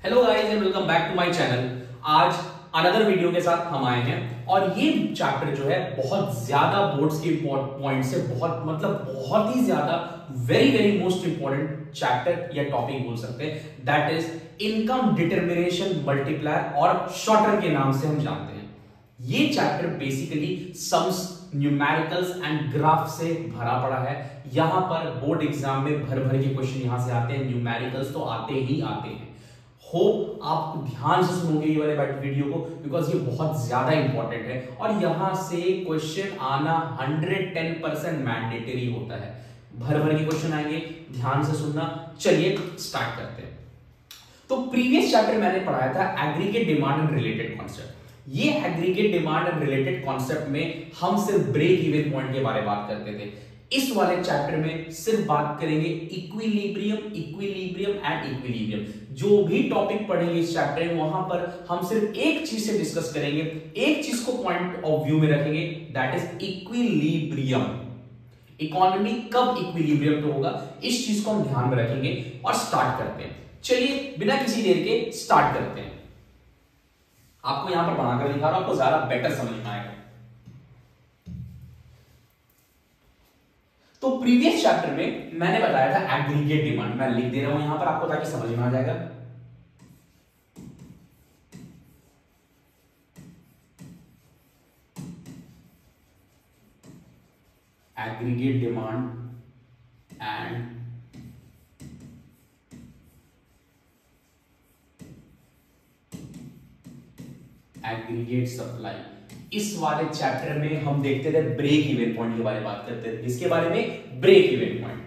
Hello guys and welcome back to my channel. आज another video के साथ हम आए हैं और ये चैप्टर जो है बहुत ज्यादा बोर्ड्स के पॉइंट से बहुत ही ज्यादा very very most important chapter या टॉपिक बोल सकते हैं, that is income determination multiplier और शॉर्टर के नाम से हम जानते हैं। ये chapter basically sums, numericals and graph से भरा पड़ा है। यहां पर बोर्ड एग्जाम में भर भर के क्वेश्चन यहां से आते हैं, न्यूमेरिकल्स तो आते ही आते हैं। होप आप ध्यान से सुनोगे ये वाले वीडियो को, बिकॉज ये बहुत ज्यादा इंपॉर्टेंट है और यहां से क्वेश्चन आना 110% मैंडेटरी होता है। भर भर के क्वेश्चन आएंगे, ध्यान से सुनना। चलिए स्टार्ट करते हैं। तो प्रीवियस चैप्टर मैंने पढ़ाया था aggregate demand and related concept. ये aggregate demand and related concept में हम सिर्फ ब्रेक इवन पॉइंट के बारे में बात करते थे। इस वाले चैप्टर में सिर्फ बात करेंगे इक्विलिब्रियम एंड इक्विलिब्रियम। जो भी टॉपिक पढ़ेंगे इस चैप्टर में, वहां पर हम सिर्फ एक चीज से डिस्कस करेंगे, एक चीज को पॉइंट ऑफ व्यू में रखेंगे, दैट इज इक्विलिब्रियम। इकोनॉमी कब इक्विलिब्रियम पे होगा, इस चीज को हम ध्यान में रखेंगे और स्टार्ट करते हैं। चलिए बिना किसी देर के स्टार्ट करते हैं। आपको यहां पर बनाकर दिखा रहा हूं, आपको ज्यादा बेटर समझ में आएगा। तो प्रीवियस चैप्टर में मैंने बताया था एग्रीगेट डिमांड, मैं लिख दे रहा हूं यहां पर आपको ताकि समझ में आ जाएगा। Aggregate demand and aggregate supply. इस वाले चैप्टर में हम देखते थे ब्रेक इवन पॉइंट के बारे में बात करते थे। इसके बारे में break even point.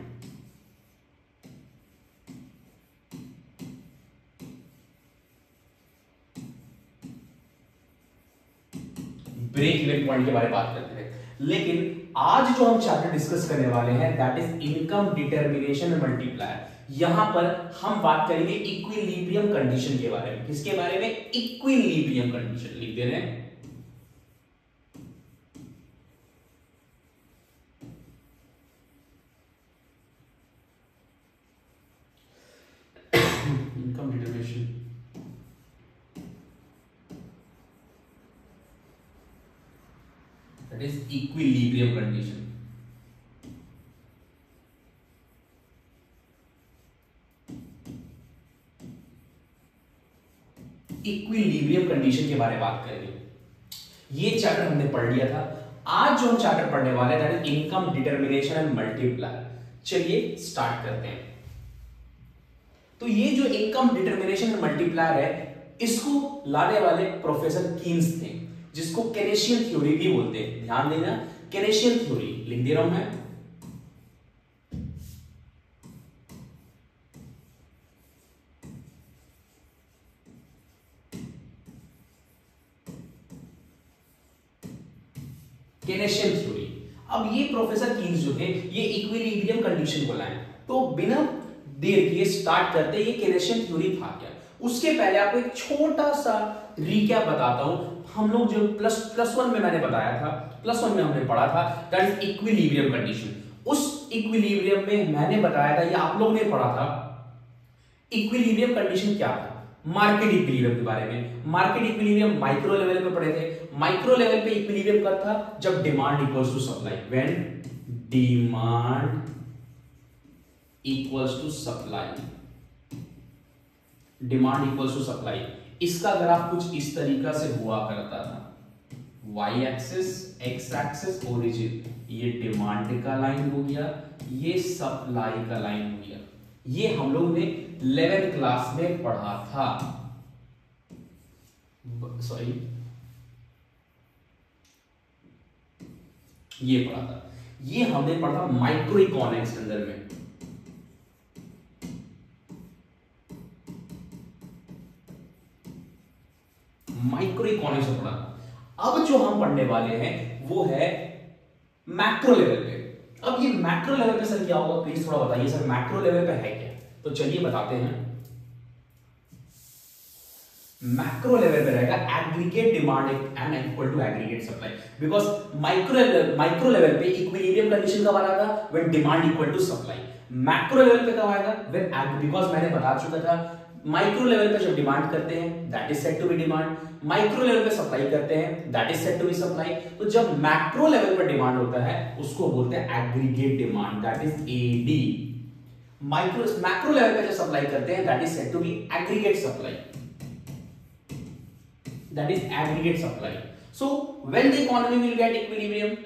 Break even point के बारे में बात करते थे, लेकिन आज जो हम चैप्टर डिस्कस करने वाले हैं that is income determination multiplier. यहां पर हम बात करेंगे इक्विलिब्रियम कंडीशन के बारे में। किसके बारे में? Equilibrium condition. लिख दे रहे हैं income determination that is equilibrium condition. Equilibrium condition के बारे में बात करेंगे। ये चैप्टर हमने पढ़ लिया था। आज जो हम चैप्टर पढ़ने वाले हैं that is income determination and multiplier. चलिए स्टार्ट करते हैं। तो ये जो इनकम डिटर्मिनेशन एंड मल्टीप्लायर है, इसको लाने वाले प्रोफेसर कीन्स थे, जिसको केनेशियन थ्योरी भी बोलते हैं। ध्यान देना, केनेशियन थ्योरी लिख दे रहा हूं मैं। केनेशियन थ्योरी। अब ये प्रोफेसर कीन्स जो थे ये इक्विलिब्रियम कंडीशन को लाए। तो बिना देर किए स्टार्ट करते हैं। ये केनेशियन थ्योरी था क्या, उसके पहले आपको एक छोटा सा रिकैप बताता हूं। हम लोग जो प्लस वन में मैंने बताया था, प्लस वन में हमने पढ़ा था दैट इज इक्विलिब्रियम कंडीशन। उस इक्विलिब्रियम में मैंने बताया था, या आप लोग ने पढ़ा था, इक्विलिब्रियम कंडीशन क्या था, मार्केट इक्विलिब्रियम के बारे में। मार्केट इक्विलिब्रियम माइक्रो लेवल पे पढ़े थे। माइक्रो लेवल पे इक्विलिब्रियम कब था? जब demand equals to supply, when demand equals to supply. Demand equals to supply. इसका ग्राफ कुछ इस तरीका से हुआ करता था, y axis, x axis, origin. ये डिमांड का लाइन हो गया, ये सप्लाई का लाइन हो गया। ये हम लोग ने 11th क्लास में पढ़ा था। सॉरी, ये पढ़ा था। ये हमने पढ़ा माइक्रो इकोनॉमिक्स के अंदर में। माइक्रो इकोनॉमिक्स में पढ़ा। अब जो हम पढ़ने वाले हैं वो है मैक्रो लेवल पे। अब ये मैक्रो लेवल पे सर क्या होगा, प्लीज थोड़ा बताइए सर, मैक्रो लेवल पे है क्या? तो चलिए बताते हैं। मैक्रो लेवल पे रहेगा aggregate demand and equal to aggregate supply, because micro level पे इक्विलिब्रियम कंडीशन कब आ रहा था, when demand equal to supply. Macro level पे कब आएगा, व्हेन, बिकॉज मैंने बता चुका था माइक्रो लेवल पे जब डिमांड करते हैं that is said to be demand, micro level पे सप्लाई करते हैं that is said to be supply. तो जब मैक्रो लेवल पर डिमांड होता है उसको बोलते हैं aggregate demand, that is AD. Macro level पे जब सप्लाई करते हैं that is said to be aggregate supply, that is aggregate supply. So when the economy will get equilibrium,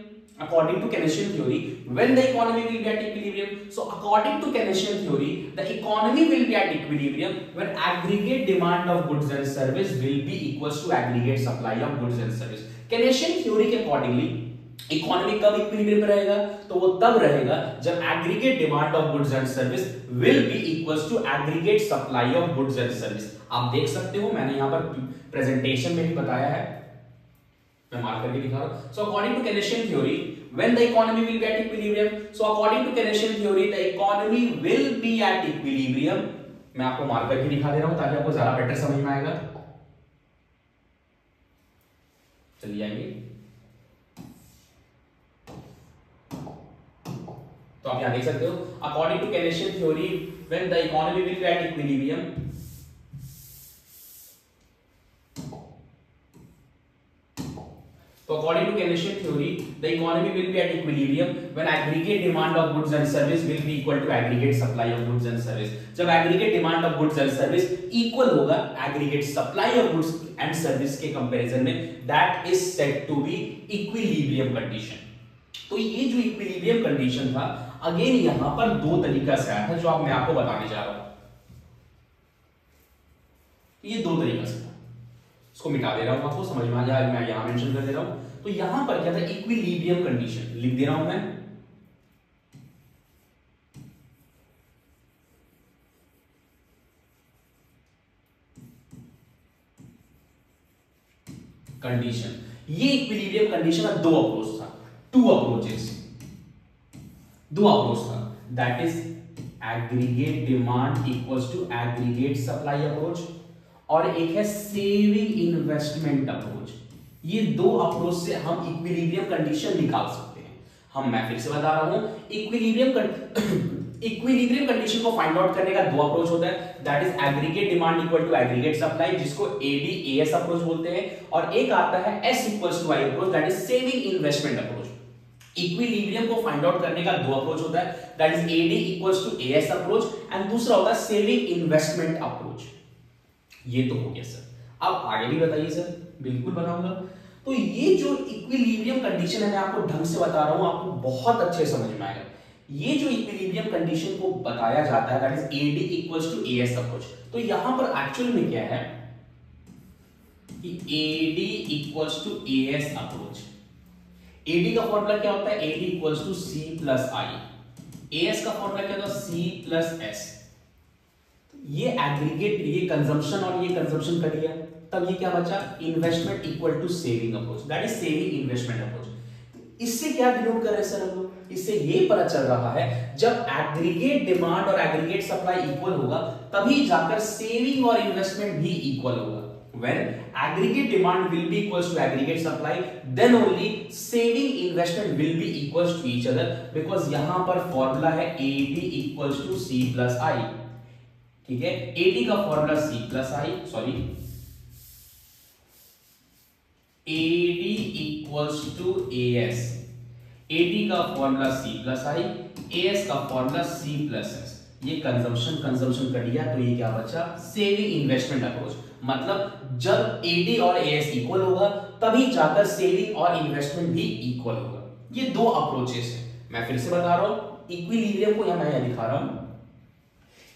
according to Keynesian theory, when the economy will get equilibrium, so according to Keynesian theory, the economy will be at equilibrium when aggregate demand of goods and service will be equals to aggregate supply of goods and service. Keynesian theory के accordingly economy कब equilibrium पे रहेगा, तो वो तब रहेगा जब aggregate demand of goods and service will be equals to aggregate supply of goods and service. आप देख सकते हो मैंने यहां पर प्रेजेंटेशन में भी बताया है, मैं मार्क करके दिखा रहा हूं। So according to Keynesian theory when the economy will be at equilibrium, so according to Keynesian theory the economy will be at equilibrium. मैं आपको मार्क करके दिखा दे रहा हूं ताकि आपको ज्यादा बेटर समझ में आएगा। चलिए आएंगे, तो आप यहां देख सकते हो according to Keynesian theory when the economy will be at equilibrium, तो according to Keynesian theory the economy will be at equilibrium when aggregate demand of goods and service will be equal to aggregate supply of goods and service। जब aggregate demand of goods and service equal होगा aggregate supply of goods and service के comparison में, that is said to be equilibrium condition। तो ये जो equilibrium condition था again यहां पर दो तरीका से आया था जो अब मैं आपको बताने जा रहा हूं। ये दो तरीका से था, इसको मिटा दे रहा हूं, आपको समझ में आ जाए, मैं यहां मेंशन कर दे रहा हूं। तो यहां पर क्या था, इक्विलिब्रियम कंडीशन लिख दे रहा हूं मैं, कंडीशन। ये इक्विलिब्रियम कंडीशन का दो अप्रोच था, टू अप्रोचेस, दो अप्रोच था, that is aggregate demand equals to aggregate supply approach, और एक है सेविंग इन्वेस्टमेंट अप्रोच। ये दो अप्रोच से हम इक्विलिब्रियम कंडीशन निकाल सकते हैं। मैं फिर से बता रहा हूं, इक्विलिब्रियम कंडीशन को फाइंड आउट करने का दो अप्रोच होता है, that is aggregate demand equal to aggregate supply, जिसको एडीएएस अप्रोच बोलते हैं, और एक आता है S equals to I approach, that is saving investment approach. Equilibrium को फाइंड आउट करने का दो अप्रोच होता है, that is AD equals to AS approach, and दूसरा होता है सेविंग इन्वेस्टमेंट अप्रोच। ये तो हो गया सर, अब आगे भी बताइए सर। बिल्कुल बनाऊंगा। तो ये जो इक्विलिब्रियम कंडीशन है मैं आपको ढंग से बता रहा हूं, आपको बहुत अच्छे समझ में आएगा। ये जो इक्विलिब्रियम कंडीशन को बताया जाता है that is AD equals to AS approach. तो यहां पर एक्चुअल में क्या है कि AD equals to AS approach. AD का फॉर्मूला क्या होता है, AD equals to C plus I. AS का फॉर्मूला क्या होता है, सी प्लस एस। ये एग्रीगेट, ये कंजम्पशन और ये कंजम्पशन कर लिया, तब ये क्या बचा, investment equal to saving approach, that is saving investment approach. इससे क्या डिनोट कर रहे हैं सर हम लोग, इससे ये पता चल रहा है जब एग्रीगेट डिमांड और एग्रीगेट सप्लाई इक्वल होगा तभी जाकर सेविंग और इन्वेस्टमेंट भी इक्वल होगा। When aggregate demand will be equals to aggregate supply, then only saving investment will be equals to each other, because यहां पर फॉर्मूला है AD equals to C plus I। ठीक है, AD का formula C plus I, sorry AD equals to AS। AD का formula C plus I, AS का formula C plus S। ये consumption कर दिया तो ये क्या बचा, सेविंग इन्वेस्टमेंट अप्रोच। मतलब जब एडी और एएस इक्वल होगा तभी जाकर सेविंग और इन्वेस्टमेंट भी इक्वल होगा। ये दो अप्रोचेस हैं, मैं फिर से बता रहा हूं। इक्विलिब्रियम को यहां मैं दिखा रहा हूं।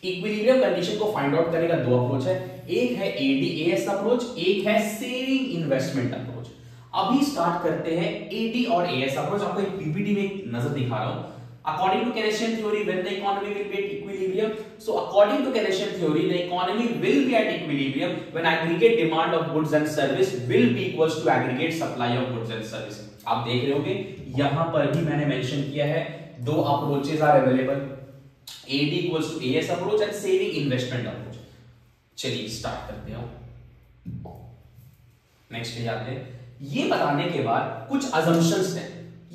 इक्विलिब्रियम कंडीशन को फाइंड आउट करने का दो अप्रोच है, एक है एडी एएस अप्रोच, एक है सेविंग इन्वेस्टमेंट अप्रोच। अभी स्टार्ट करते हैं एडी और एएस अप्रोच। आपको एक पीपीटी में एक नजर दिखा रहा हूं। According to Keynesian theory, when the economy will be at equilibrium, so according to Keynesian theory, the economy will be at equilibrium when aggregate demand of goods and service will be equals to aggregate supply of goods and service। आप देख रहे होंगे यहां पर भी मैंने mention किया है दो approaches are available, AD equals to AS approach and saving investment approach. चलिए स्टार्ट करते हैं। नेक्स्ट पे जाते हैं। ये बताने के बाद कुछ assumptions हैं।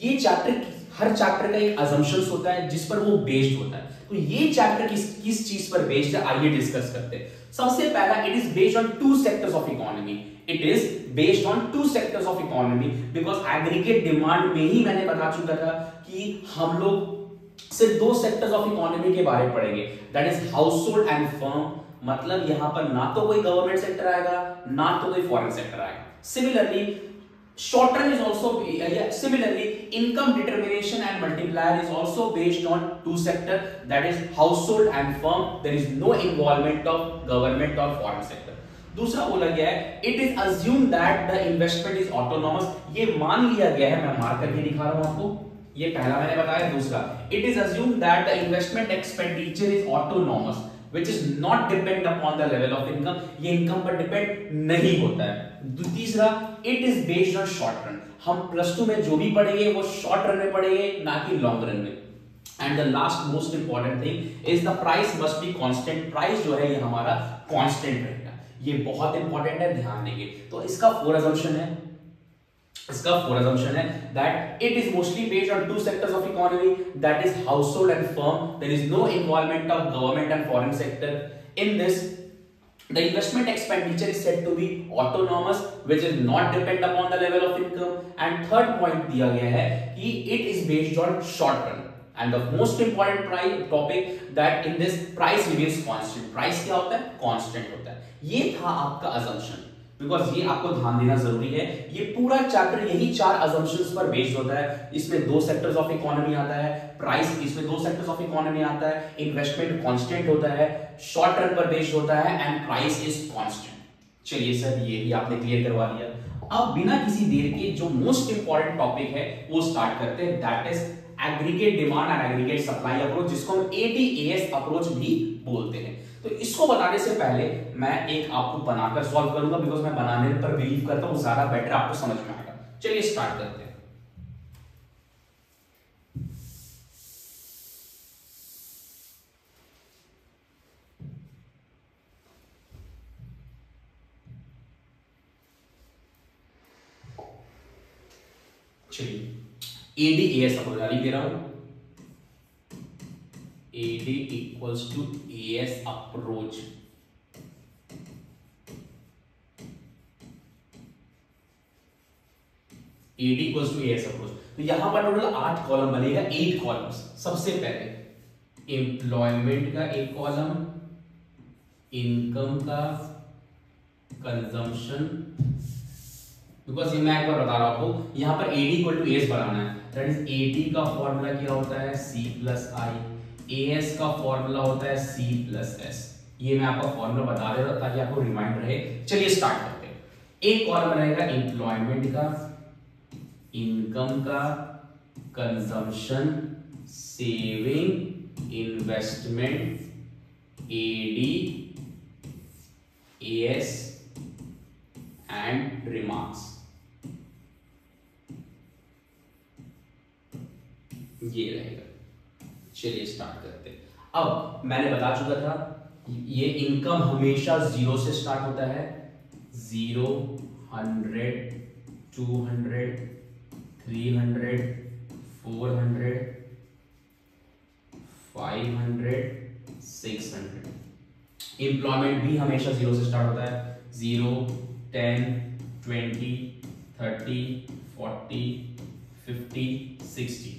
ये चैप्टर, हर चैप्टर का एक assumptions होता है जिस पर वो बेस्ड होता है। तो ये चैप्टर किस चीज पर बेस्ड है, आइए डिस्कस करते हैं। सबसे पहला, it is based on to sectors of economy. It is based on to sectors of economy because aggregate demand में ही मैंने बता चुका था कि हम लोग सिर्फ दो सेक्टर्स ऑफ इकोनॉमी के बारे में पढ़ेंगे, that is house hold and firm. मतलब यहां पर ना तो कोई गवर्नमेंट सेक्टर आएगा ना तो कोई फॉरेन सेक्टर आएगा। Similarly short term is also similarly income determination and multiplier is also based on two sector, that is household and firm. There is no involvement of government or foreign sector. दूसरा बोला गया है it is assumed that the investment is autonomous. ये मान लिया गया है, मैं मार्क करके दिखा रहा हूं आपको, ये पहला मैंने बताया। दूसरा, it is assumed that the investment expenditure is autonomous which is not depend upon the level of income. ये इनकम पर डिपेंड नहीं होता है। तीसरा, it is based on short run. हम प्लस टू में जो भी पढ़ेंगे वो शॉर्ट रन में पढ़ेंगे ना कि लॉन्ग रन में। And the last most important thing is the price must be constant. Price जो है ये हमारा कांस्टेंट रहेगा, ये बहुत इंपॉर्टेंट है, ध्यान देंगे। तो इसका फोर अजम्पशन है, that it is mostly based on two sectors of economy, that is household and firm. There is no involvement of government and foreign sector in this. The investment expenditure is said to be autonomous which is not depend upon the level of income. And third point दिया गया है कि it is based on short run. And the most important topic that in this price remains constant. Price क्या होता है? Constant होता है। ये था आपका assumption, बिकॉज ये आपको ध्यान देना जरूरी है। ये पूरा चैप्टर यही चार अजम्पशंस पर बेस्ड होता है। इसमें दो सेक्टर्स ऑफ इकोनॉमी आता है, प्राइस, इसमें दो सेक्टर्स ऑफ इकोनॉमी आता है, इन्वेस्टमेंट कांस्टेंट होता है, शॉर्ट रन पर बेस्ड होता है एंड प्राइस इज कांस्टेंट। चलिए सर, ये भी आपने क्लियर करवा दिया। अब बिना किसी देर के जो मोस्ट इंपॉर्टेंट टॉपिक है वो स्टार्ट करते हैं, that is aggregate demand and aggregate supply approach, जिसको हम ADAS अप्रोच भी बोलते हैं। तो इसको बताने से पहले मैं एक आपको बनाकर सॉल्व करूंगा, बिकॉज मैं बनाने पर बिलीव करता हूं ज्यादा बेटर आपको समझ में आएगा। चलिए स्टार्ट करते हैं। चलिए ADAS अप्रोच लिख दे रहा हूं, AD equals to AS approach। AD equals to AS approach। तो यहां पर टोटल 8 कॉलम बनेगा, 8 कॉलम्स। सबसे पहले एम्प्लॉयमेंट का एक कॉलम, इनकम का, कंजम्पशन, बिकॉज ये मैं एक बार बता रहा हूं आपको, यहां पर AD equal to AS बनाना है, दैट इज AD का फॉर्मूला क्या होता है, C+I, AS का फॉर्मूला होता है C+S। ये मैं आपको फॉर्मूला बता दे रहा हूं ताकि आपको रिमाइंड रहे। चलिए स्टार्ट करते हैं। एक कॉलम रहेगा एम्प्लॉयमेंट का, इनकम का, consumption, saving, investment, AD, AS and remarks. ये रहेगा। चलिए स्टार्ट करते हैं। अब मैंने बता चुका था ये इनकम हमेशा 0 से स्टार्ट होता है, 0, 100, 200, 300, 400, 500, 600। एम्प्लॉयमेंट भी हमेशा 0 से स्टार्ट होता है, 0, 10, 20, 30, 40, 50, 60।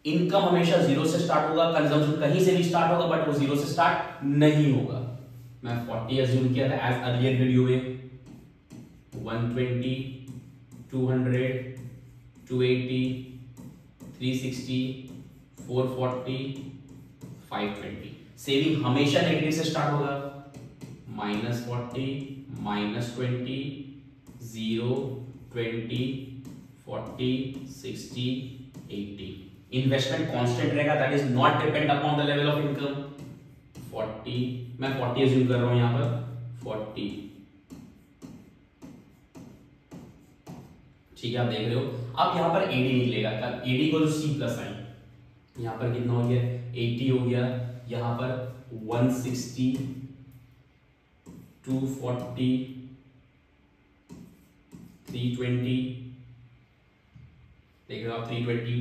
इनकम हमेशा 0 से स्टार्ट होगा, कंजम्पशन कहीं से भी स्टार्ट होगा बट वो 0 से स्टार्ट नहीं होगा। मैं 40 अज्यूम किया था एज अर्लियर वीडियो में, 120, 200, 280, 360, 440, 520। सेविंग हमेशा नेगेटिव से स्टार्ट होगा, -40, -20, 0, 20, 40, 60, 80। इन्वेस्टमेंट कांस्टेंट रहेगा, that is not depend upon the level of income. 40, मैं 40 अज्यूम कर रहा हूं यहां पर, 40। ठीक है, आप देख रहे हो। अब यहां पर AD निकलेगा, AD को C+I, यहां पर कितना हो गया, 80 हो गया, यहां पर 160, 240, 320, देख रहे हो आप, 320,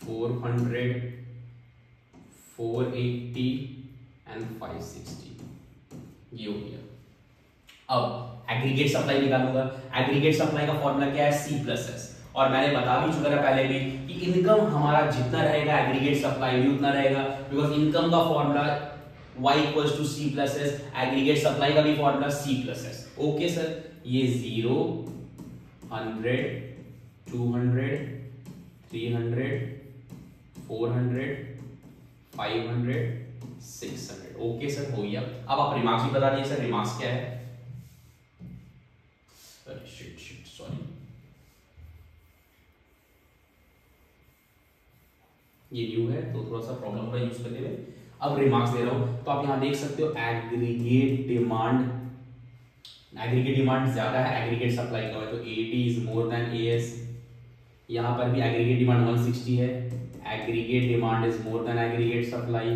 400, 480 एंड 560, ये हो गया। अब एग्रीगेट सप्लाई निकालूंगा। एग्रीगेट सप्लाई का फॉर्मूला क्या है? C plus S. और मैंने बता भी चुका था पहले भी कि इनकम हमारा जितना रहेगा एग्रीगेट सप्लाई भी उतना रहेगा, बिकॉज इनकम का formula y equals to C plus S, aggregate supply का भी formula C plus S. Okay sir, ये 0, 100, 200, 300, 400, 500, 600। ओके सर, हो गया। अब आप रिमार्क्स भी बता दिए सर, रिमार्क्स क्या है? सॉरी, ये न्यू है तो थोड़ा सा प्रॉब्लम हो रहा है यूज करने में। अब रिमार्क्स दे रहा हूं तो आप यहां देख सकते हो एग्रीगेट डिमांड ज्यादा है एग्रीगेट सप्लाई का, तो AD is more then AS। यहां पर भी एग्रीगेट डिमांड 160 है, aggregate demand is more than aggregate supply.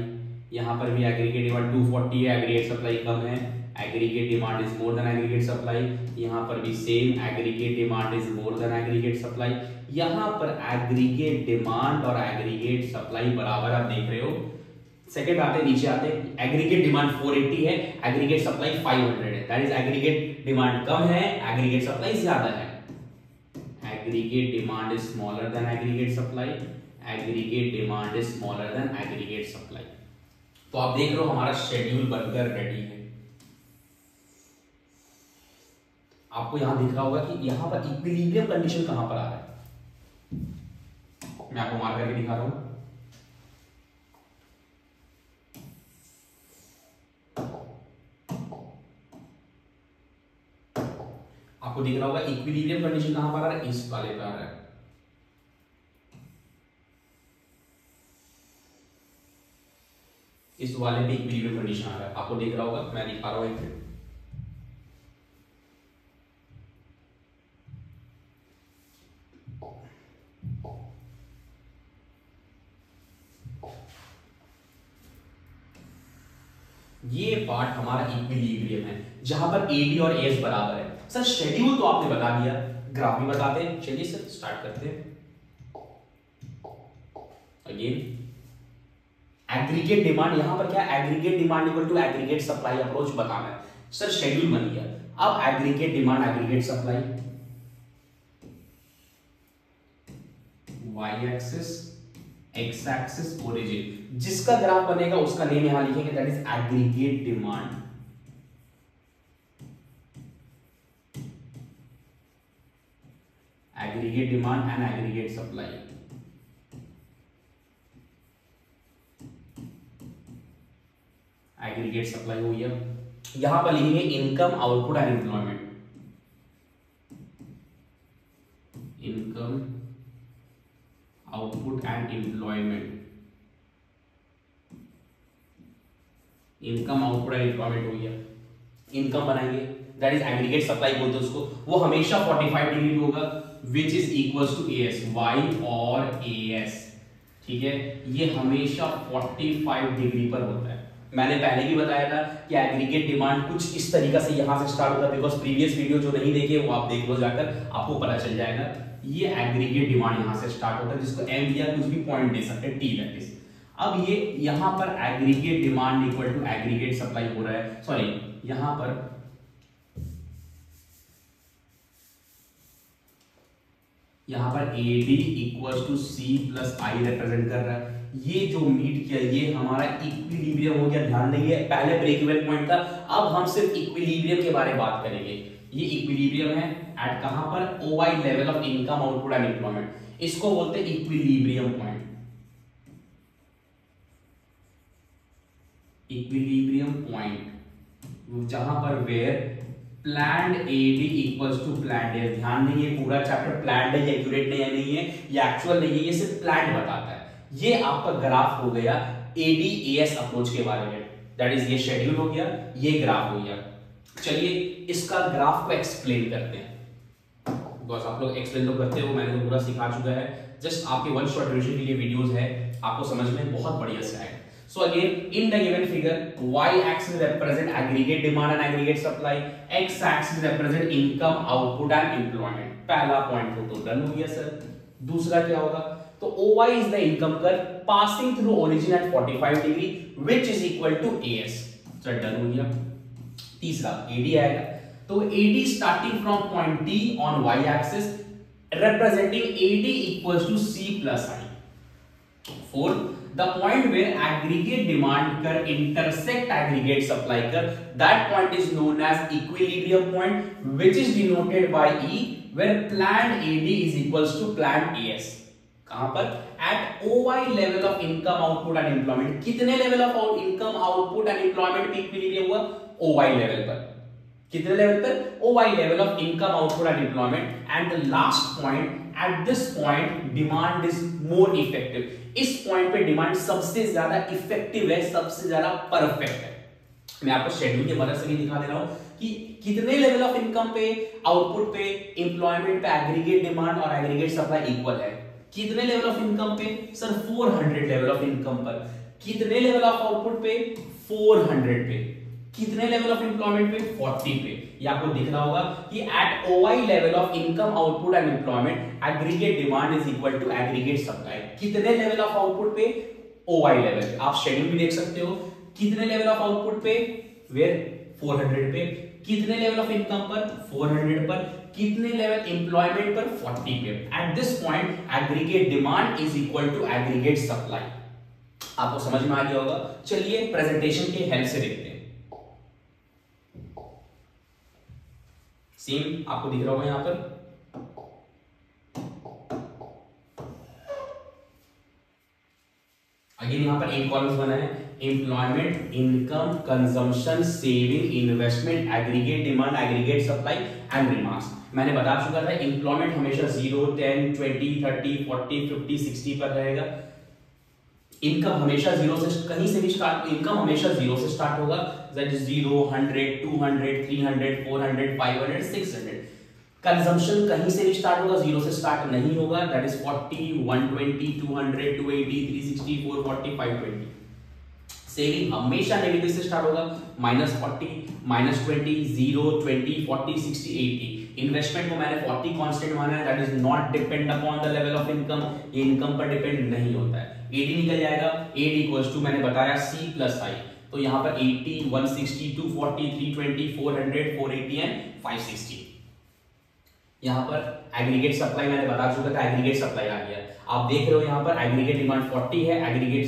यहां पर भी एग्रीगेट डिमांड 240 है, एग्रीगेट सप्लाई कम है, aggregate demand is more than aggregate supply. यहां पर भी same, aggregate demand is more than aggregate supply. यहां पर एग्रीगेट डिमांड और एग्रीगेट सप्लाई बराबर आप देख रहे हो। सेकंड आते नीचे आते, एग्रीगेट डिमांड 480 है, एग्रीगेट सप्लाई 500 है, दैट इज एग्रीगेट डिमांड कम है, एग्रीगेट सप्लाई ज्यादा है। Aggregate demand is smaller than aggregate supply, aggregate demand is smaller than aggregate supply. तो आप देख रहे हो हमारा शेड्यूल बनकर रेडी है। आपको यहां दिख रहा होगा कि यहां पर इक्विलिब्रियम कंडीशन कहां पर आ रहा है, मैं आपको मार्क करके दिखा रहा हूं। आपको दिख रहा होगा इक्विलिब्रियम कंडीशन कहां पर आ रहा है, इस वाले पे आ रहा है। इस वाले पे इक्विलिब्रियम कंडीशन आ रहा है, आपको दिख रहा होगा, मैं दिखा रहा हूं एक मिनट। ये पार्ट हमारा इक्विलिब्रियम है जहां पर AD और AS बराबर है। सर शेड्यूल तो आपने बता दिया, ग्राफ भी बताते हैं। चलिए सर स्टार्ट करते हैं। अगेन एग्रीगेट डिमांड, यहां पर क्या aggregate demand equal to aggregate supply approach बताना है। सर शेड्यूल बन गया। अब aggregate demand aggregate supply, y axis, x axis, origin, जिसका ग्राफ बनेगा उसका नेम यहां लिखेंगे, that is aggregate demand. Aggregate demand and aggregate supply. Aggregate supply हो गया। यहां पर लिखेंगे income, output and employment. Income, output and employment. Income, output and employment हो गया। इनकम बनाएंगे, दैट इज एग्रीगेट सप्लाई बोलते हैं उसको, वो हमेशा 45 डिग्री होगा, which is equals to AS, Y और AS। ठीक है, ये हमेशा 45 डिग्री पर होता है। मैंने पहले भी बताया था कि एग्रीगेट डिमांड कुछ इस तरीका से यहां से स्टार्ट होता है, बिकॉज प्रीवियस वीडियो जो नहीं देखे वो आप देख लो जाकर, आपको पता चल जाएगा। ये एग्रीगेट डिमांड यहां से स्टार्ट होता है, जिसको M या कुछ भी पॉइंट दे सकते हैं, T दैट इज। अब ये यहां पर aggregate demand equal to aggregate supply हो रहा है, सॉरी यहां पर AD equals to C plus I represent कर रहा है। ये जो मीट किया ये हमारा इक्विलिब्रियम हो गया। ध्यान देंगे पहले ब्रेक इवन पॉइंट था, अब हम सिर्फ इक्विलिब्रियम के बारे में बात करेंगे। ये इक्विलिब्रियम है एट कहां पर, OI level of income, output and employment. इसको बोलते हैं इक्विलिब्रियम पॉइंट। इक्विलिब्रियम पॉइंट जहां पर where planned AD equals to planned AS। ध्यान देंगे पूरा चैप्टर प्लान्ड है, एक्यूरेट नहीं है, ये एक्चुअल नहीं है, ये सिर्फ प्लान्ड बताता है। ये आपका ग्राफ हो गया AD AS अप्रोच के बारे में, दैट इज ये शेड्यूल हो गया, ये ग्राफ हो गया। चलिए इसका ग्राफ को एक्सप्लेन करते हैं, बिकॉज आप लोग एक्सप्लेन तो करते हो, मैंने तो पूरा सिखा चुका है, जस्ट आपके वन शॉट रिविजन के लिए वीडियोस है, आपको समझ में बहुत बढ़िया से आएगा। So again, in the given figure, y-axis represent aggregate demand and aggregate supply, x-axis represent income, output and employment। पहला पॉइंट तो डन हो गया सर। दूसरा क्या होगा, तो तो OY is the income curve passing through origin at 45 degree which is equal to AS। चल डन हो गया। तीसरा AD आएगा, तो AD starting from point D on Y axis representing AD equals to C plus I। Fourth, the point where aggregate demand curve intersect aggregate supply curve, that point is known as equilibrium point, which is denoted by E, where planned AD is equals to planned AS। कहां पर? At OY level of income output and employment। कितने level of income output and employment पे equilibrium हुआ? OY level पर। कितने level पर? OY level of income output and employment। And the last point, at this point demand is more effective। इस point पे demand सबसे ज्यादा इफेक्टिव है, सबसे ज्यादा परफेक्ट है। मैं आपको शेड्यूल की मदद से भी दिखा दे रहा हूं कि कितने लेवल ऑफ इनकम पे, आउटपुट पे, एम्प्लॉयमेंट पे एग्रीगेट डिमांड और एग्रीगेट सप्लाई इक्वल है। कितने लेवल ऑफ इनकम पे? सर 400 लेवल ऑफ इनकम पर। कितने लेवल ऑफ आउटपुट पे? 400 पे। कितने लेवल ऑफ एम्प्लॉयमेंट पे? 40 पे। ये आपको दिख रहा होगा कि at OY level of income output and employment aggregate demand is equal to aggregate supply. कितने लेवल ऑफ आउटपुट पे? OY level. आप शेड्यूल भी देख सकते हो। कितने लेवल ऑफ आउटपुट पे? वेयर 400 पे। कितने लेवल ऑफ इनकम पर? 400 पर। कितने लेवल एम्प्लॉयमेंट पर? 40 पे। At this point aggregate demand is equal to aggregate supply. आपको समझ में आ गया होगा। चलिए प्रेजेंटेशन के हेल्प से देखते हैं। सेम आपको दिख रहा होगा यहां पर। अगेन यहां पर 8 कॉलम्स बना है। Employment, income, consumption, saving, investment, aggregate demand, aggregate supply and remarks. मैंने बता चुका था एम्प्लॉयमेंट हमेशा 0, 10, 20, 30, 40, 50, 60 पर रहेगा। इनकम हमेशा 0 से कहीं से भी स्टार्ट, इनकम हमेशा 0 से स्टार्ट होगा। That is 0, 100, 200, 300, 400, 500, 600। कंजम्पशन कहीं से भी स्टार्ट होगा, 0 से स्टार्ट नहीं होगा। That is 40, 120, 200, 280, 360, 440, 520। सेविंग हमेशा नेगेटिव से स्टार्ट होगा, -40, -20, 0, 20, 40, 60, 80। इन्वेस्टमेंट को मैंने 40 कांस्टेंट माना है। That is not depend upon the level of income. ये इनकम पर डिपेंड नहीं होता है। AD निकल जाएगा। AD इक्वल्स टू मैंने बताया C प्लस I। तो यहां पर 80, 160, 240, 320, 400, 480 एंड 560। यहां पर एग्रीगेट सप्लाई मैंने बता चुका था, एग्रीगेट सप्लाई आ गया। आप देख रहे हो यहां पर एग्रीगेट डिमांड 40 है, एग्रीगेट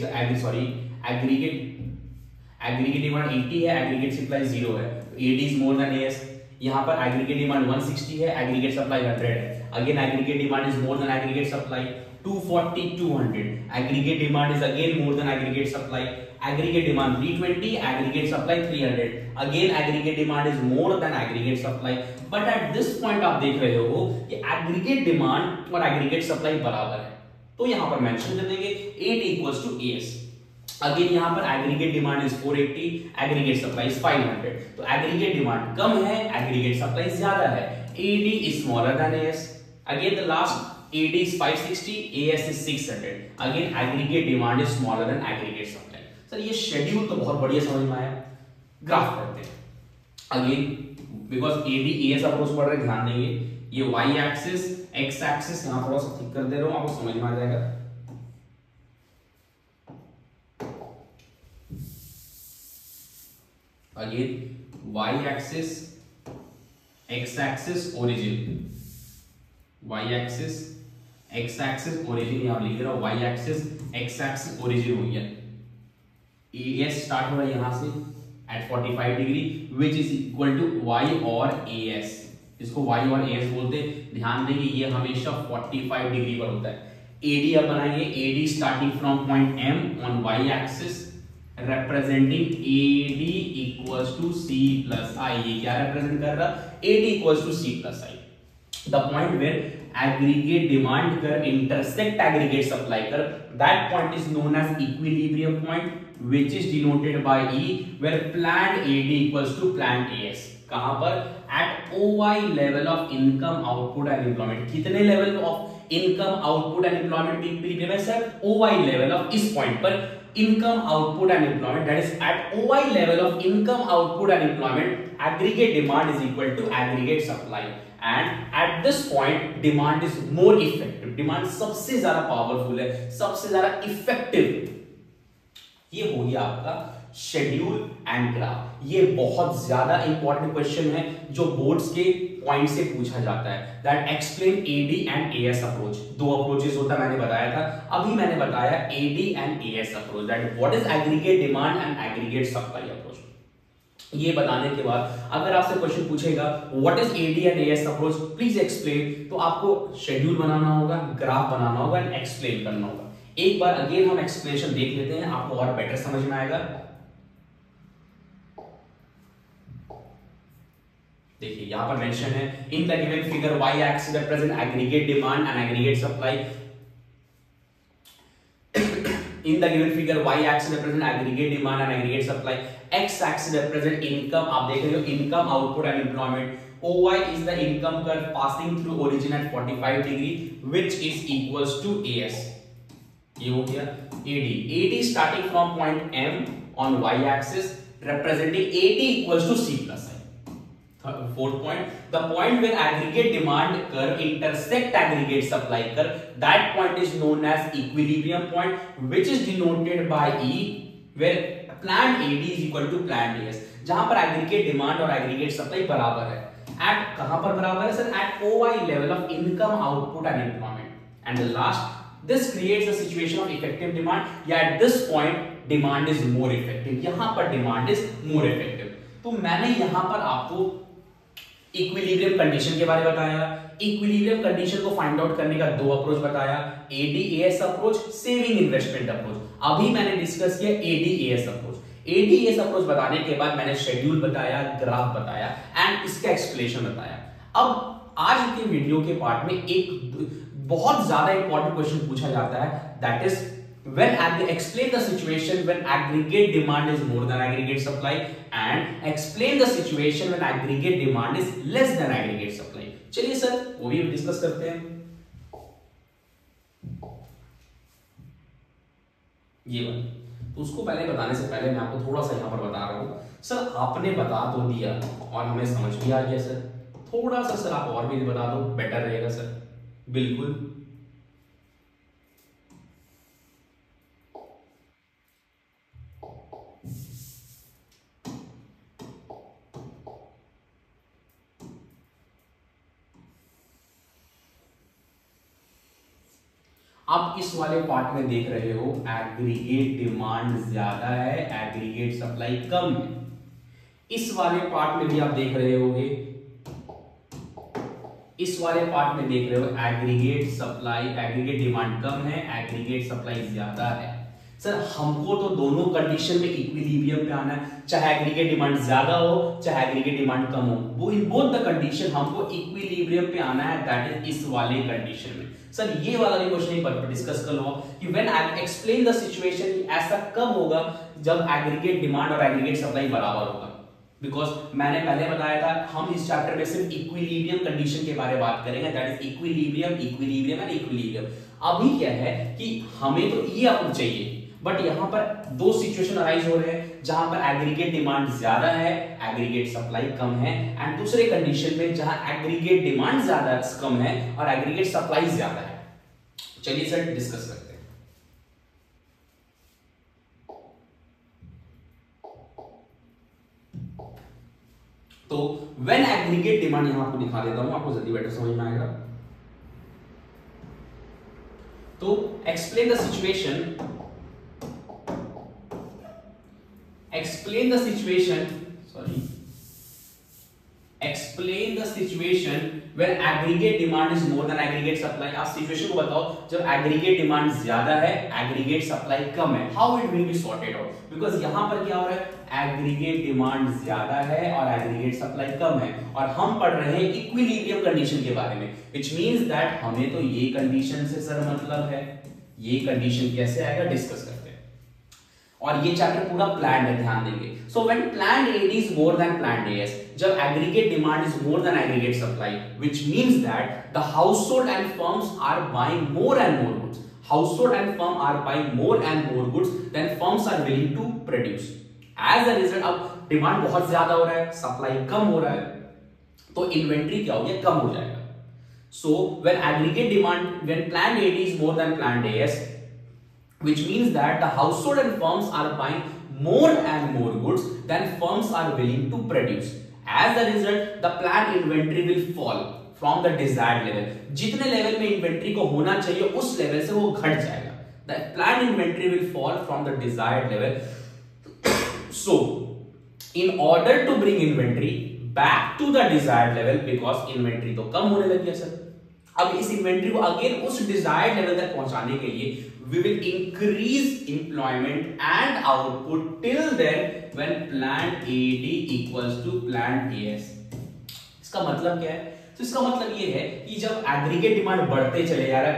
डिमांड 80 है, एग्रीगेट सप्लाई 0 है। AD is more then AS। यहां पर एग्रीगेट डिमांड 160 है, एग्रीगेट सप्लाई 100 है। Again aggregate demand is more than aggregate supply. 240, 200, aggregate demand is again more than aggregate supply। aggregate demand 320, aggregate supply 300। again aggregate demand is more than aggregate supply। but at this point आप देख रहे हो कि aggregate demand और aggregate supply बराबर है, तो यहां पर मेंशन कर देंगे AD equals to AS। Again यहां पर aggregate demand is 480, aggregate supply is 500। तो aggregate demand कम है, aggregate supply ज्यादा है। AD is smaller than AS। again the last AD is 560, AS is 600। Again aggregate demand is smaller than aggregate supply। Sir ये schedule तो बहुत बढ़िया समझ में आया। ग्राफ करते हैं। Again because AD AS approach पढ़ रहे, ध्यान देंगे ये Y एक्सिस, X एक्सिस यहाँ थोड़ा सा ठीक कर दे रहा हूँ, आपको समझ में आ जाएगा। Again Y axis, X axis, origin, Y axis, X axis, origin यहां लिख रहा हूं। Y axis, X axis, origin हो गया। AS स्टार्ट हो रहा है यहां से at 45 degree which is equal to Y और AS। इसको Y और AS बोलते हैं। ध्यान देंगे ये हमेशा 45 डिग्री पर होता है। AD अब बनाएंगे। AD starting from point M on Y axis representing AD equals to C plus I। ये क्या रिप्रेजेंट कर रहा? AD equals to C plus I। The point where aggregate demand curve intersect aggregate supply curve, that point is known as equilibrium point, which is denoted by E, where planned AD equals to planned AS। कहां पर? At OY level of income output and employment। कितने level of income output and employment equilibrium है sir? OY level of इस point पर income output and employment, that is at OY level of income output and employment aggregate demand is equal to aggregate supply। And eight this point demand is more effective, demand सबसे ज्यादा powerful है, सबसे ज्यादा effective. ये हो गया आपका schedule and graph. ये बहुत ज्यादा इंपॉर्टेंट क्वेश्चन है जो बोर्ड्स के पॉइंट से पूछा जाता है। That explain AD and AS approach. दो अप्रोचेस होता है, मैंने बताया था, अभी मैंने बताया AD and AS approach, that what is aggregate demand and aggregate supply approach. ये बताने के बाद अगर आपसे क्वेश्चन पूछेगा what is AD and AS approach, please explain, तो आपको शेड्यूल बनाना होगा, ग्राफ बनाना होगा एंड एक्सप्लेन करना होगा। एक बार अगेन हम एक्सप्लेनेशन देख लेते हैं, आपको और बेटर समझ में आएगा। देखिए यहां पर मेंशन है in the given figure y axis represent aggregate demand and aggregate supply. In the given figure, y axis represent aggregate demand and aggregate supply. X axis represent income. आप देख रहे हो income, output and employment. OY is the income curve passing through origin at 45 degree, which is equals to AS. ये हो गया AD. AD starting from point M on y axis, representing AD equals to C plus I. Fourth point, the point where aggregate demand curve intersect aggregate supply curve, that point is known as equilibrium point, which is denoted by E, where planned AD is equal to planned AS. जहां पर aggregate demand और aggregate supply बराबर है। At कहां पर बराबर है sir? At OY level of income, output and employment. And the last, this creates a situation of effective demand. Yeah, at this point demand is more effective. यहां पर demand is more effective. तो मैंने यहां पर आपको equilibrium condition के बारे में बताया। इक्विलिब्रियम कंडीशन को फाइंड आउट करने का दो अप्रोच बताया, ADAS approach, saving investment approach. अभी मैंने डिस्कस किया एडीएएस अप्रोच। एडीएएस अप्रोच बताने के बाद मैंने शेड्यूल बताया, ग्राफ बताया एंड इसका एक्सप्लेनेशन बताया। अब आज के वीडियो के पार्ट में एक बहुत ज्यादा इंपॉर्टेंट क्वेश्चन पूछा जाता है, that is when explain the situation when aggregate demand is more than aggregate supply and explain the situation when aggregate demand is less than aggregate supply। चलिए सर वो भी डिस्कस करते हैं। ये बात तो उसको पहले बताने से पहले मैं आपको थोड़ा सा यहां पर बता रहा हूं सर, आपने बता तो दिया और हमें समझ भी आ गया सर, थोड़ा सा सर आप और भी बता दो बेटर रहेगा सर। बिल्कुल आप इस वाले पार्ट में देख रहे हो एग्रीगेट डिमांड ज्यादा है, एग्रीगेट सप्लाई कम है। इस वाले पार्ट में भी आप देख रहे होगे, इस वाले पार्ट में देख रहे हो एग्रीगेट सप्लाई, एग्रीगेट डिमांड कम है, एग्रीगेट सप्लाई ज्यादा है। सर हमको तो दोनों कंडीशन में इक्विलिब्रियम पे आना है, चाहे एग्रीगेट डिमांड ज्यादा हो चाहे एग्रीगेट डिमांड कम हो, वो इन बोथ द कंडीशन हमको इक्विलिब्रियम पे आना है, दैट इज इस वाले कंडीशन में। सर ये वाला भी क्वेश्चन एक बार डिस्कस कर लो कि when I explain the situation, ऐसा कब होगा जब एग्रीगेट डिमांड और एग्रीगेट सप्लाई बराबर होगा। बिकॉज मैंने पहले बताया था हम इस चैप्टर में सिर्फ इक्विलिब्रियम कंडीशन के बारे में बात करेंगे, that is equilibrium, equilibrium and equilibrium. अभी क्या है कि हमें तो ये आपको चाहिए, बट यहां पर दो सिचुएशन अराइज हो रहे हैं जहां पर एग्रीगेट डिमांड ज्यादा है, एग्रीगेट सप्लाई कम है, एंड दूसरे कंडीशन में जहां एग्रीगेट डिमांड ज्यादा कम है और एग्रीगेट सप्लाई ज्यादा है। चलिए सर डिस्कस करते हैं। तो व्हेन एग्रीगेट डिमांड यहां आपको दिखा देता हूं, आपको जल्दी बेटर समझ में आएगा। तो explain the situation, explain the situation where aggregate demand is more than aggregate supply। आप सिचुएशन को बताओ जब एग्रीगेट डिमांड ज्यादा है, एग्रीगेट सप्लाई कम है, how it will be sorted out. Because यहां पर क्या हो रहा है, एग्रीगेट डिमांड ज्यादा है और एग्रीगेट सप्लाई कम है, और हम पढ़ रहे हैं इक्विलिब्रियम कंडीशन के बारे में, व्हिच मींस दैट हमें तो ये कंडीशन से सर मतलब है, ये कंडीशन कैसे आएगा डिस्कस करते हैं। और ये चैप्टर पूरा प्लान है, ध्यान देंगे। So when planned AD is more than planned AS, जब aggregate demand is more than aggregate supply, which means that the household and firms are buying more and more goods, household and firm are buying more and more goods than firms are willing to produce. As a result अब demand बहुत ज्यादा हो रहा है, supply कम हो रहा है, तो इन्वेंट्री क्या हो गया, कम हो जाएगा। So when aggregate demand, when planned AD is more than planned AS, which means that the household and firms are buying more and more goods than firms are willing to produce. As a result, the planned inventory will fall from the desired level. जितने level में inventory को होना चाहिए उस level से वो घट जाएगा. The planned inventory will fall from the desired level. So, in order to bring inventory back to the desired level, because inventory तो कम होने लगी है सर, अब इस इन्वेंट्री को अगेन उस डिजायर्ड लेवल तक पहुंचाने के लिए we will increase employment and output till then when planned AD equals to planned AS. इसका मतलब क्या है? तो इसका मतलब ये है कि जब एग्रीगेट डिमांड बढ़ते चले जा रहा है,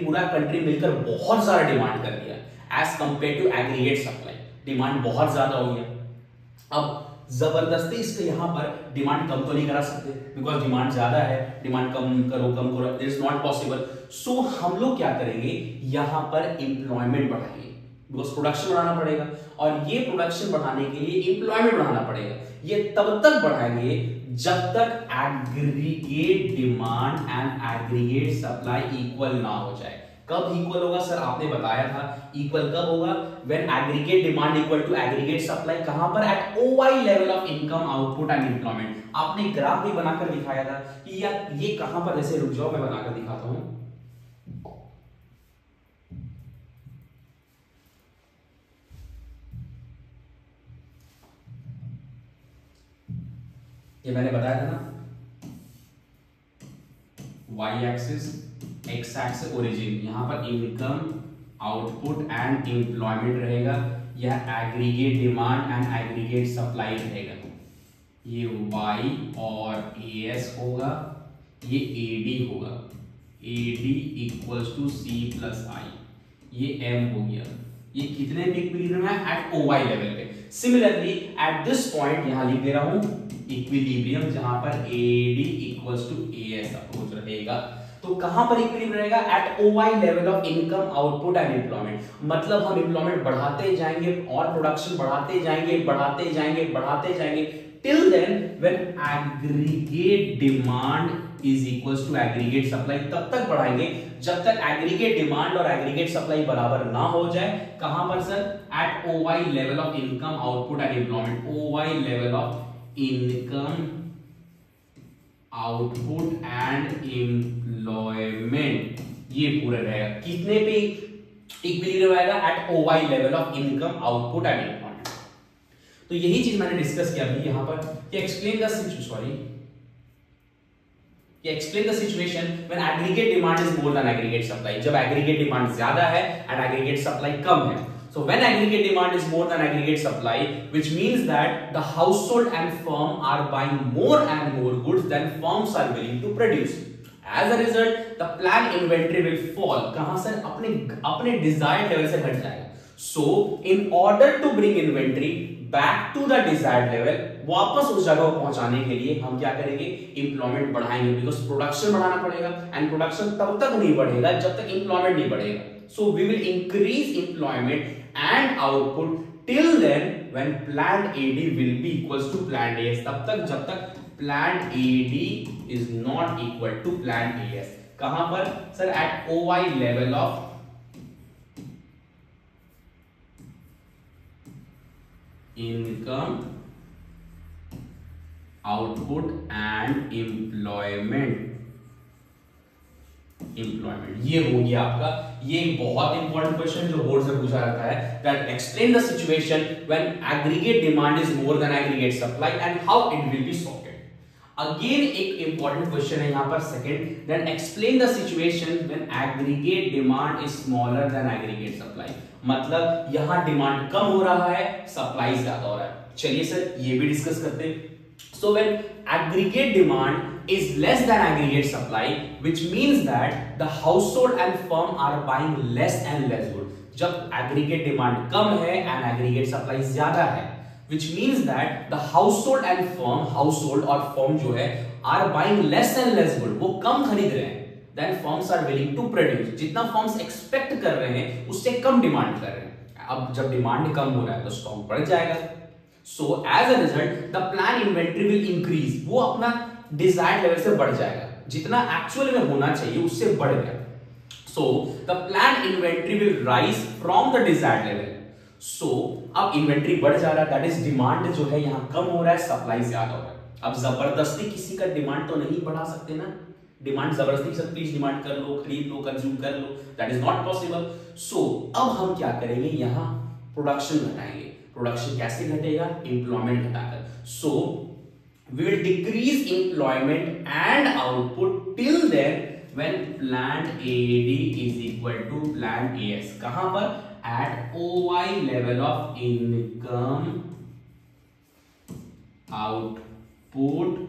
पूरा कंट्री मिलकर बहुत सारा डिमांड कर दिया as compare to aggregate supply, demand बहुत ज्यादा हो गया। अब जबरदस्ती इसके यहां पर डिमांड कम तो नहीं करा सकते, बिकॉज डिमांड ज्यादा है, डिमांड कम करो इट इज नॉट पॉसिबल। सो हम लोग क्या करेंगे, यहां पर एम्प्लॉयमेंट बढ़ाएंगे, बिकॉज प्रोडक्शन बढ़ाना पड़ेगा, और ये प्रोडक्शन बढ़ाने के लिए एम्प्लॉयमेंट बढ़ाना पड़ेगा। ये तब तक बढ़ाएंगे जब तक aggregate demand and aggregate supply equal ना हो जाए। कब इक्वल होगा सर, आपने बताया था इक्वल कब होगा, when aggregate demand equal to aggregate supply, कहां पर, at OY level of income output and employment. आपने ग्राफ भी बनाकर दिखाया था कि यार ये कहां पर, जैसे रुक जाओ मैं बनाकर दिखाता हूं। ये मैंने बताया था ना, Y axis, X axis origin, यहां पर इनकम आउटपुट एंड एम्प्लॉयमेंट रहेगा, यह aggregate demand and aggregate supply रहेगा। ये वाई और एएस होगा, ये एडी होगा, AD equals to C plus I, ये एम हो गया। ये कितने पे इक्विलिब्रियम है, एट ओवाई लेवल पे। सिमिलरली एट दिस पॉइंट यहां लिख दे रहा हूं इक्विलिब्रियम, जहां पर AD equals to AS approach रहेगा। तो कहां पर इक्विलिब्रियम रहेगा, at OY level of income output and employment. मतलब हम एम्प्लॉयमेंट बढ़ाते जाएंगे और प्रोडक्शन बढ़ाते जाएंगे till then when aggregate demand is equals to aggregate supply. तब तक बढ़ाएंगे जब तक एग्रीगेट डिमांड और एग्रीगेट सप्लाई बराबर ना हो जाए। कहां पर sir, at OY level of income output and employment, OY level of income output and employment, ये पूरे रहेगा। कितने पे इक्विलिब्रियम आएगा, eight OY level of income output and employment. तो यही चीज मैंने डिस्कस किया अभी यहां पर कि explain the situation when aggregate demand is more than aggregate supply. जब एग्रीगेट डिमांड ज्यादा है एंड एग्रीगेट सप्लाई कम है। So when aggregate demand is more than aggregate supply, which means that the household and firm are buying more and more goods than firms are willing to produce. As a result, the planned inventory will fall. कहां sir, अपने desired level से घट जाएगा। So in order to bring inventory back to the desired level, वापस उस जगह को पहुंचाने के लिए हम क्या करेंगे, एम्प्लॉयमेंट बढ़ाएंगे, बिकॉज प्रोडक्शन बढ़ाना पड़ेगा एंड प्रोडक्शन तब तक नहीं बढ़ेगा जब तक एम्प्लॉयमेंट नहीं बढ़ेगा। So we will increase employment and output till then when planned AD will be equals to planned AS, तब तक जब तक planned AD is not equal to planned AS। कहां पर sir, at OY level of income output and employment। ये हो गया आपका, ये बहुत इंपॉर्टेंट क्वेश्चन जो बोर्ड से पूछा जाता है, that explain the situation when aggregate demand is more than aggregate supply and how it will be sorted. Again एक इंपॉर्टेंट क्वेश्चन है यहां पर second, then explain the situation when aggregate demand is smaller than aggregate supply. मतलब यहां demand कम हो रहा है, supply ज्यादा हो रहा है। चलिए सर ये भी डिस्कस करते हैं। So when aggregate demand is less than aggregate supply, which means that the household and firm are buying less and less good. जब aggregate demand कम है and aggregate supply ज्यादा है, which means that the household and firm, household और firm जो है are buying less and less good, वो कम खरीद रहे हैं, then firms are willing to produce. जितना firms expect कर रहे हैं उससे कम डिमांड कर रहे हैं। अब जब डिमांड कम हो रहा है तो स्टॉक बढ़ जाएगा। So as a result, the planned inventory will increase. वो अपना डिजायर्ड लेवल से बढ़ जाएगा, जितना एक्चुअल में होना चाहिए उससे बढ़ गया। So the plan inventory will rise from the desired level. So अब इन्वेंट्री बढ़ जा रहा है, दैट इज डिमांड जो है यहां कम हो रहा है, सप्लाई ज्यादा हो रहा है। अब जबरदस्ती किसी का डिमांड तो नहीं बढ़ा सकते ना, डिमांड जबरदस्ती से प्लीज डिमांड कर लो, खरीद लो, कंज्यूम कर लो, दैट इज नॉट पॉसिबल। सो अब हम क्या करेंगे, यहां प्रोडक्शन घटाएंगे। प्रोडक्शन कैसे घटेगा, एम्प्लॉयमेंट घटाकर। So we will decrease employment and output till then when plan AD is equal to plan AS। कहां पर, at OI level of income, output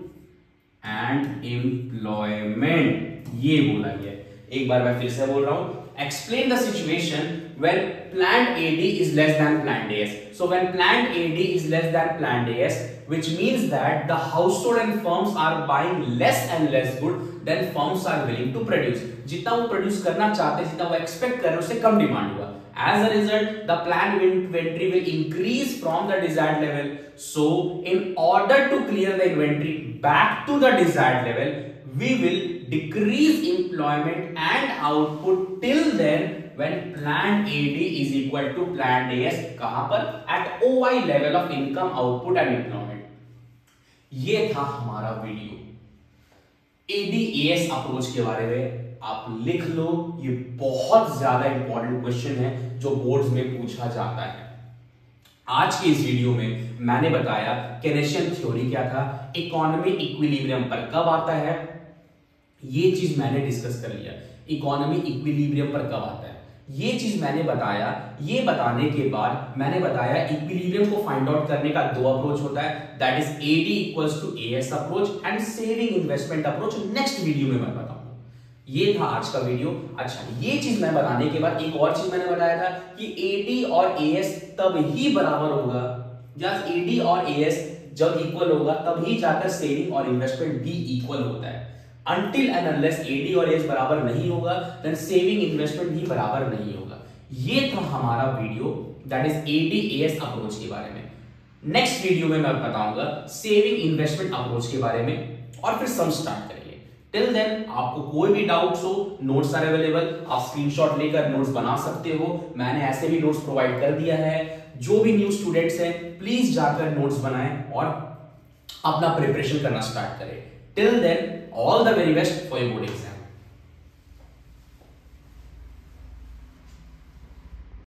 and employment, ये बोला गया। एक बार मैं फिर से बोल रहा हूं, explain the situation when planned AD is less than planned AS. So when planned AD is less than planned AS, which means that the household and firms are buying less and less good than firms are willing to produce. जितना वो produce करना चाहते हैं, जितना वो expect कर रहे हैं, उससे कम डिमांड हुआ। As a result, the planned inventory will increase from the desired level. So, in order to clear the inventory back to the desired level, we will decrease employment and output till then when planned AD is equal to planned AS. कहां पर, at OI level of income, output and employment। ये था हमारा video AD/AS approach के बारे में। आप लिख लो, ये बहुत ज्यादा इंपॉर्टेंट क्वेश्चन है जो बोर्ड्स में पूछा जाता है। आज के इस वीडियो में मैंने बताया केनेशियन थ्योरी क्या था, इकोनॉमी इक्विलिब्रियम पर कब आता है, ये चीज मैंने डिस्कस कर लिया। इकोनॉमी इक्विलिब्रियम पर कब आता है ये चीज मैंने बताया। ये बताने के बाद मैंने बताया इक्विलिब्रियम को फाइंड आउट करने का दो अप्रोच होता है, that is AD equals to AS approach and saving investment approach. Next video में मैं बताऊंगा। ये था आज का वीडियो। अच्छा, ये चीज मैं बताने के बाद एक और चीज मैंने बताया था कि AD और AS तब ही बराबर होगा, जब AD और AS जब इक्वल होगा तभी जाकर सेविंग और इन्वेस्टमेंट भी इक्वल होता है। Until and unless AD और AS बराबर नहीं होगा, then saving investment भी बराबर नहीं होगा। ये था हमारा video, that is AD/AS approach के बारे में। नेक्स्ट वीडियो में मैं बताऊंगा सेविंग इन्वेस्टमेंट अप्रोच के बारे में और फिर सम स्टार्ट करेंगे। टिल देन आपको कोई भी डाउट्स हो, नोट्स आर अवेलेबल, आप स्क्रीनशॉट लेकर नोट्स बना सकते हो। मैंने ऐसे भी नोट्स प्रोवाइड कर दिया है। जो भी न्यू स्टूडेंट्स हैं प्लीज जाकर नोट्स बनाएं और अपना प्रिपरेशन करना स्टार्ट करें। Till then, all the very best for your board exam.